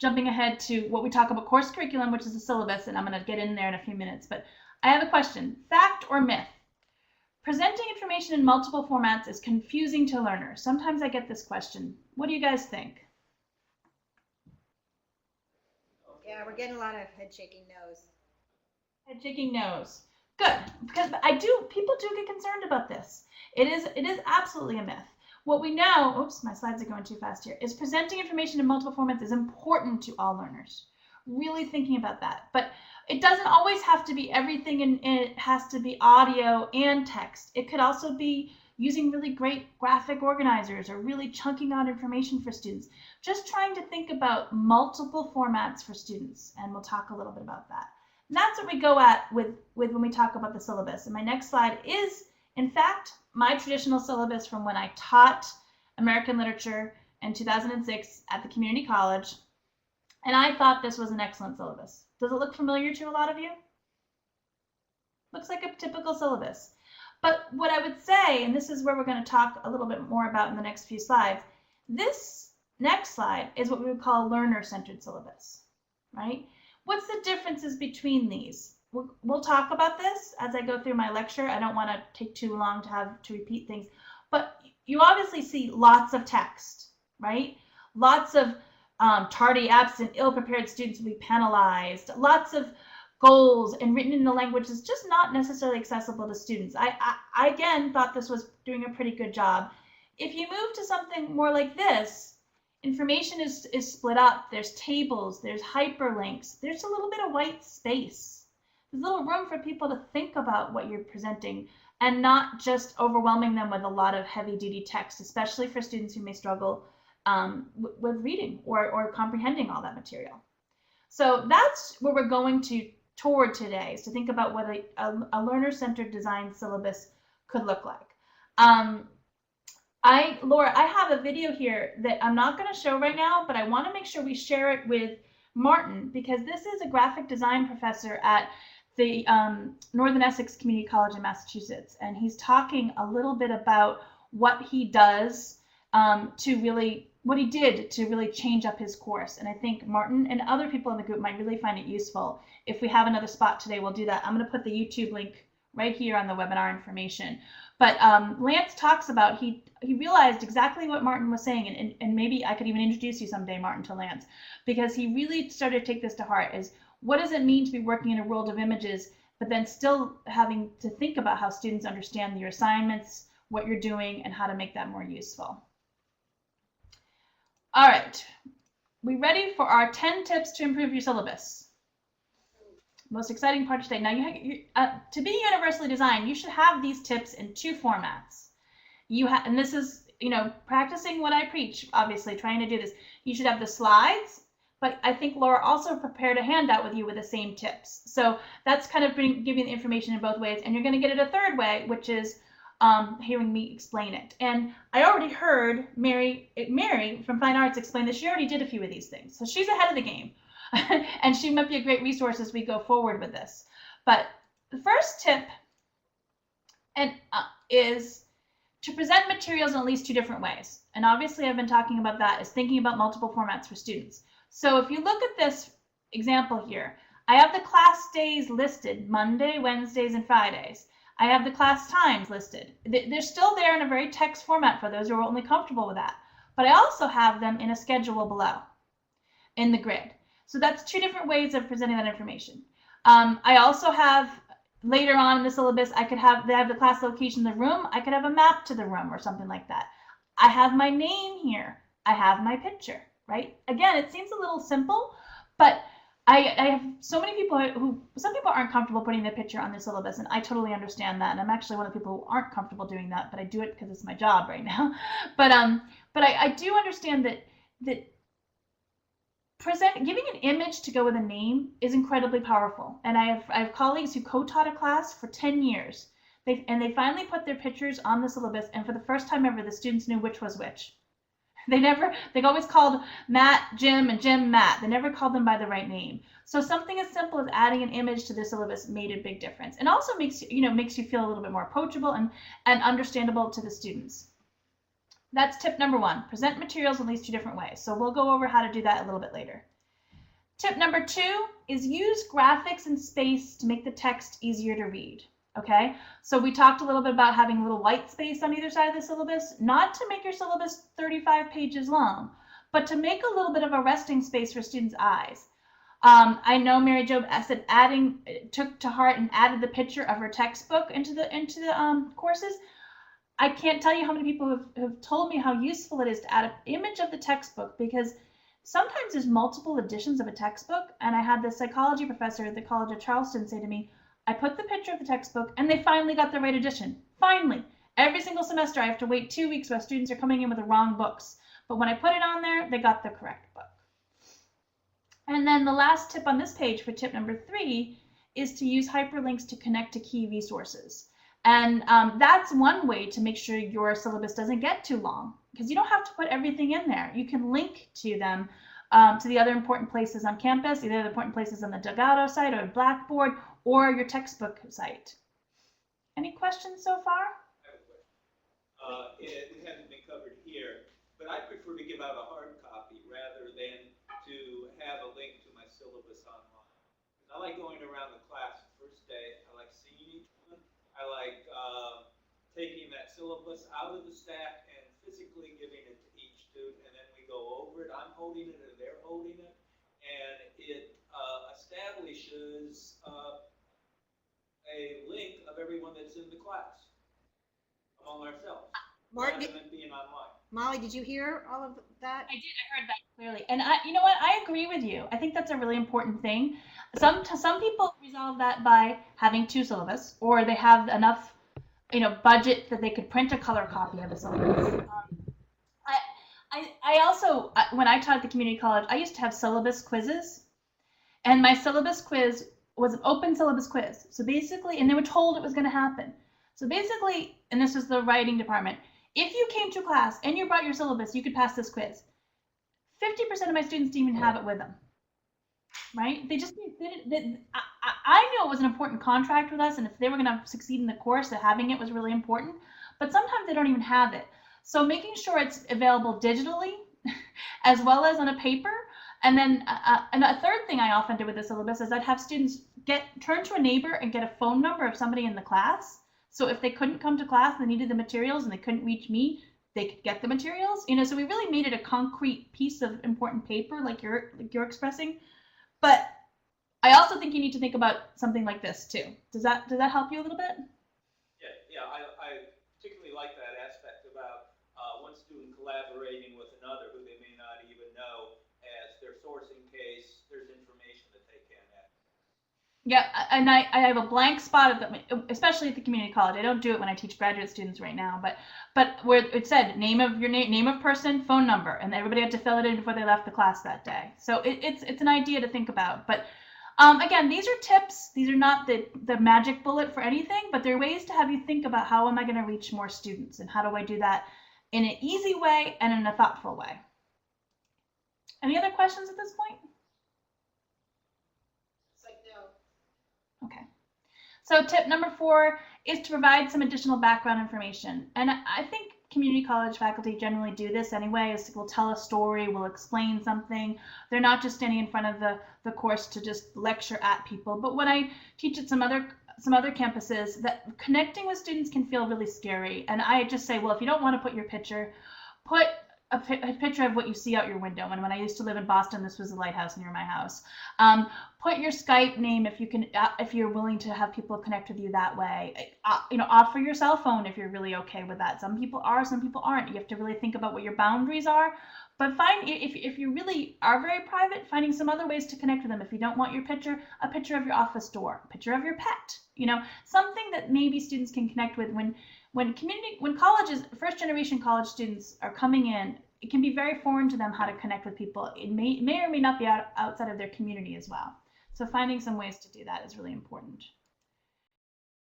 jumping ahead to what we talk about course curriculum, which is the syllabus, and I'm going to get in there in a few minutes. But I have a question. Fact or myth? Presenting information in multiple formats is confusing to learners. Sometimes I get this question. What do you guys think? Yeah, we're getting a lot of head shaking no's. Head shaking no's. Good, because people do get concerned about this. It is absolutely a myth. What we know, oops, my slides are going too fast here, is presenting information in multiple formats is important to all learners. Really thinking about that. But it doesn't always have to be everything, and it has to be audio and text. It could also be using really great graphic organizers or really chunking out information for students. Just trying to think about multiple formats for students, and we'll talk a little bit about that. And that's what we go at with when we talk about the syllabus. And my next slide is, in fact, my traditional syllabus from when I taught American literature in 2006 at the community college. And I thought this was an excellent syllabus. Does it look familiar to a lot of you? Looks like a typical syllabus. But what I would say, and this is where we're going to talk a little bit more about in the next few slides, this next slide is what we would call a learner-centered syllabus, right? What's the differences between these? We'll talk about this as I go through my lecture. I don't want to take too long to repeat things, but you obviously see lots of text, right? Lots of tardy, absent, ill-prepared students will be penalized. Lots of goals and written in the language is just not necessarily accessible to students. I again thought this was doing a pretty good job. If you move to something more like this, information is split up. There's tables, there's hyperlinks, there's a little bit of white space. There's a little room for people to think about what you're presenting and not just overwhelming them with a lot of heavy-duty text, especially for students who may struggle with reading or comprehending all that material. So that's where we're going toward today, is to think about what a learner-centered design syllabus could look like. Laura, I have a video here that I'm not going to show right now, but I want to make sure we share it with Martin, because this is a graphic design professor at the Northern Essex Community College in Massachusetts, and he's talking a little bit about what he does what he did to really change up his course. And I think Martin and other people in the group might really find it useful. If we have another spot today, we'll do that. I'm going to put the YouTube link right here on the webinar information. But Lance talks about, he realized exactly what Martin was saying, and maybe I could even introduce you someday, Martin, to Lance, because he really started to take this to heart, is what does it mean to be working in a world of images, but then still having to think about how students understand your assignments, what you're doing, and how to make that more useful. All right, we ready for our 10 tips to improve your syllabus? Most exciting part today. Now, to be universally designed, you should have these tips in 2 formats. And this is, practicing what I preach, obviously, trying to do this. You should have the slides, but I think Laura also prepared a handout with you with the same tips. So that's kind of giving the information in both ways. And you're going to get it a third way, which is hearing me explain it. And I already heard Mary from Fine Arts explain that she already did a few of these things. So she's ahead of the game. And she might be a great resource as we go forward with this. But the first tip is to present materials in at least 2 different ways. And obviously I've been talking about that, is thinking about multiple formats for students. So if you look at this example here, I have the class days listed, Monday, Wednesdays, and Fridays. I have the class times listed. They're still there in a very text format for those who are only comfortable with that. But I also have them in a schedule below in the grid. So that's 2 different ways of presenting that information. I also have, later on in the syllabus, they have the class location in the room. I could have a map to the room or something like that. I have my name here. I have my picture, right? Again, it seems a little simple, but I have so many people some people aren't comfortable putting their picture on their syllabus, and I totally understand that. And I'm actually one of the people who aren't comfortable doing that, but I do it because it's my job right now. But I do understand that giving an image to go with a name is incredibly powerful. And I have colleagues who co-taught a class for 10 years. They finally put their pictures on the syllabus, and for the first time ever, the students knew which was which. They always called Matt Jim and Jim Matt. They never called them by the right name. So something as simple as adding an image to the syllabus made a big difference, and also makes you feel a little bit more approachable and understandable to the students. That's tip number 1. Present materials in at least 2 different ways. So we'll go over how to do that a little bit later. Tip number 2 is use graphics and space to make the text easier to read. Okay, so we talked a little bit about having a little white space on either side of the syllabus, not to make your syllabus 35 pages long, but to make a little bit of a resting space for students' eyes. I know Mary Jo said took to heart and added the picture of her textbook into the courses. I can't tell you how many people have told me how useful it is to add an image of the textbook, because sometimes there's multiple editions of a textbook, and I had the psychology professor at the College of Charleston say to me, I put the picture of the textbook and they finally got the right edition. Finally. Every single semester I have to wait 2 weeks while students are coming in with the wrong books. But when I put it on there, they got the correct book. And then the last tip on this page for tip number 3 is to use hyperlinks to connect to key resources. And that's one way to make sure your syllabus doesn't get too long, because you don't have to put everything in there. You can link to them to the other important places on campus, either the important places on the Delgado site or Blackboard or your textbook site. Any questions so far? I have a question. It hasn't been covered here, but I prefer to give out a hard copy rather than to have a link to my syllabus online. I like going around the class the first day. I like seeing each one. I like taking that syllabus out of the stack and physically giving it to each student, and then we go over it. I'm holding it and they're holding it, and it establishes a link of everyone that's in the class among ourselves, rather than being online. Molly, did you hear all of that? I did. I heard that clearly. And you know what? I agree with you. I think that's a really important thing. Some people resolve that by having 2 syllabus, or they have enough, budget that they could print a color copy of a syllabus. I also, when I taught at the community college, I used to have syllabus quizzes, and my syllabus quiz was an open syllabus quiz. So basically, and they were told it was going to happen. So basically, and this was the writing department, if you came to class and you brought your syllabus, you could pass this quiz. 50% of my students didn't even have it with them, right? They just didn't. I knew it was an important contract with us, and if they were going to succeed in the course, that having it was really important. But sometimes they don't even have it. So making sure it's available digitally, as well as on a paper. And then and a third thing I often do with the syllabus is I'd have students turn to a neighbor and get a phone number of somebody in the class. So if they couldn't come to class, they needed the materials and they couldn't reach me, they could get the materials. So we really made it a concrete piece of important paper, like you're expressing. But I also think you need to think about something like this too. Does that help you a little bit? Yeah. I particularly like that aspect about one student collaborating with another who they may not even know as their source in case there's information that they can't access. Yeah, and I have a blank spot especially at the community college. I don't do it when I teach graduate students right now, but where it said name of person, phone number, and everybody had to fill it in before they left the class that day. So it's an idea to think about. But again, these are tips. These are not the magic bullet for anything, but they're ways to have you think about how am I going to reach more students, and how do I do that in an easy way and in a thoughtful way. Any other questions at this point? It's like no. Okay. So tip number 4 is to provide some additional background information. And I think community college faculty generally do this anyway, is we'll tell a story, we'll explain something. They're not just standing in front of the course to just lecture at people. But when I teach at some other campuses, that connecting with students can feel really scary. And I just say, well, if you don't want to put your picture, put a picture of what you see out your window. And when I used to live in Boston, this was the lighthouse near my house. Put your Skype name if you can, if you're willing to have people connect with you that way. Offer your cell phone if you're really okay with that. Some people are, some people aren't. You have to really think about what your boundaries are. But if you really are very private, finding some other ways to connect with them. If you don't want your picture, a picture of your office door, a picture of your pet. Something that maybe students can connect with when colleges, first generation college students are coming in. It can be very foreign to them how to connect with people. It may or may not be outside of their community as well. So finding some ways to do that is really important.